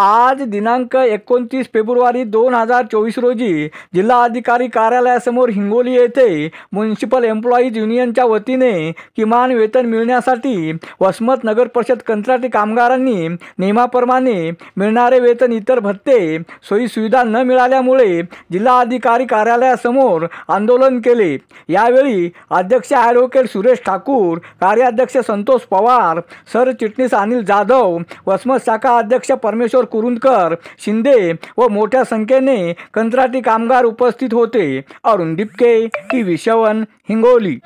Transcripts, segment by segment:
आज दिनांक 29 फेब्रुवारी 2024 रोजी जिल्हाधिकारी कार्यालयासमोर हिंगोली येथे म्युनिसिपल एम्प्लॉईज युनियनच्या वतीने किमान वेतन मिळण्यासाठी वसमत नगर परिषद कंत्राटी कामगारांनी नियमाप्रमाणे मिळणारे वेतन इतर भत्ते सोयी सुविधा न मिळाल्यामुळे जिल्हाधिकारी कार्यालयासमोर आंदोलन केले। यावेळी अध्यक्ष ॲडव्होकेट सुरेश ठाकूर, कार्याध्यक्ष संतोष पवार, सरचिटणीस अनिल जाधव, वसमत शाखा अध्यक्ष परमेश्वर कुरुंदकर शिंदे व मोठ्या संख्येने कंत्राटी कामगार उपस्थित होते। अरुण डिपके, टीव्ही 7 हिंगोली।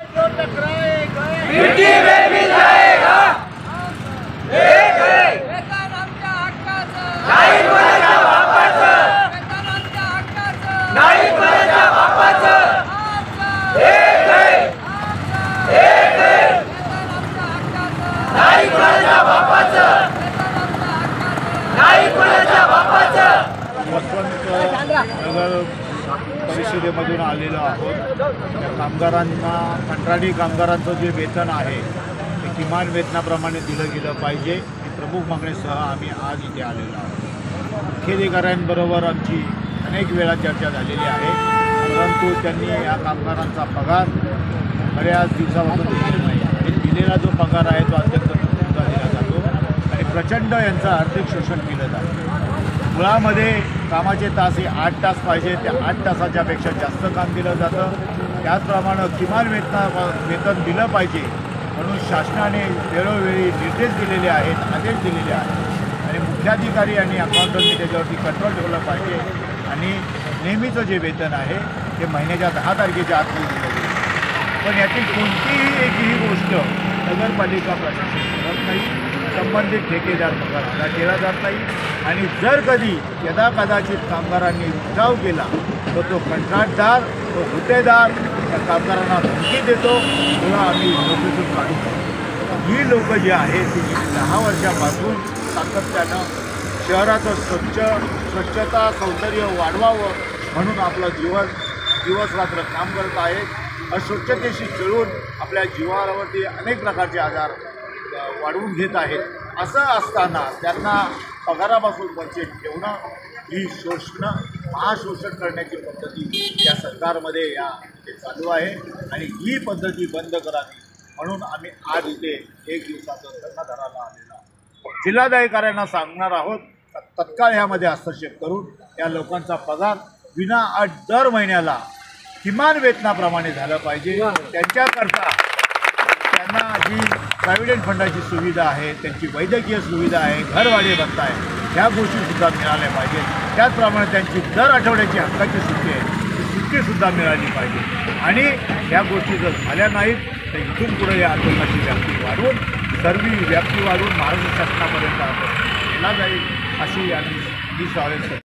नगर परिषदेमधून आलेलो आहोत। त्या कामगारांना, कंत्राटी कामगारांचं जे वेतन आहे ते किमान वेतनाप्रमाणे दिलं गेलं पाहिजे ही प्रमुख मागणीसह आम्ही आज इथे आलेलो आहोत। मुख्याधिकाऱ्यांबरोबर आमची अनेक वेळा चर्चा झालेली आहे, परंतु त्यांनी या कामगारांचा पगार बऱ्याच दिवसापासून दिलेला नाही आणि दिलेला जो पगार आहे तो अत्यंत तुटपुंजा दिला जातो आणि प्रचंड यांचं आर्थिक शोषण केलं जातं। मुळामध्ये कामाचे तास हे 8 तास पाहिजे, त्या 8 तासाच्या पेक्षा जास्त काम दिलं जातं। त्याचप्रमाणे किमान वेतन दिलं पाहिजे म्हणून शासनाने वेळोवेळी निर्देश दिलेले आहेत, आदेश दिलेले आहेत आणि मुख्याधिकारी आणि अकाउंटंटनी त्याच्यावरती कंट्रोल ठेवलं पाहिजे आणि नेहमीचं जे वेतन आहे ते महिन्याच्या 10 तारखेच्या आत दिलं गेलं। पण यातील कोणतीही एकही गोष्ट नगरपालिका प्रशासन करत नाही, संबंधित ठेकेदार पगार अदा केला जात नाही आणि जर कधी यदाकदाचित कामगारांनी उठाव केला तर तो कंत्राटदार, तो गुत्तेदार त्या कामगारांना धमकी देतो, तेव्हा आम्ही नोकरीतून काढू। ही लोक जी आहेत ती 10 वर्षापासून सातत्यानं शहराचं स्वच्छता सौंदर्य वाढवावं म्हणून आपलं दिवस रात्र काम करत आहेत। अस्वच्छतेशी जळून आपल्या जीवावरती अनेक प्रकारचे आजार वाढवून घेत आहेत। असं असताना त्यांना पगारापासून वंचित ठेवणं ही महाशोषण करण्याची पद्धती या सरकारमध्ये चालू आहे आणि ही पद्धती बंद करावी म्हणून आम्ही आज इथे 1 दिवसाचं धरणा धरायला आलेलो आहोत। जिल्हाधिकाऱ्यांना सांगणार आहोत तत्काळ ह्यामध्ये हस्तक्षेप करून या लोकांचा पगार विनाअट दर महिन्याला किमान वेतनाप्रमाणे झालं पाहिजे। त्यांच्याकरता त्यांना जी प्रॉव्हिडंट फंडाची सुविधा आहे, त्यांची वैद्यकीय सुविधा आहे, घरभाडे भत्ता आहे, ह्या गोष्टीसुद्धा मिळाल्या पाहिजेत। त्याचप्रमाणे त्यांची दर आठवड्याची हक्काची सुट्टी आहे ती सुट्टीसुद्धा मिळाली पाहिजे आणि ह्या गोष्टी जर झाल्या नाहीत तर इथून पुढे या आंदोलनाची व्याप्ती वाढवून महाराष्ट्र शासनापर्यंत केला जाईल अशी आम्ही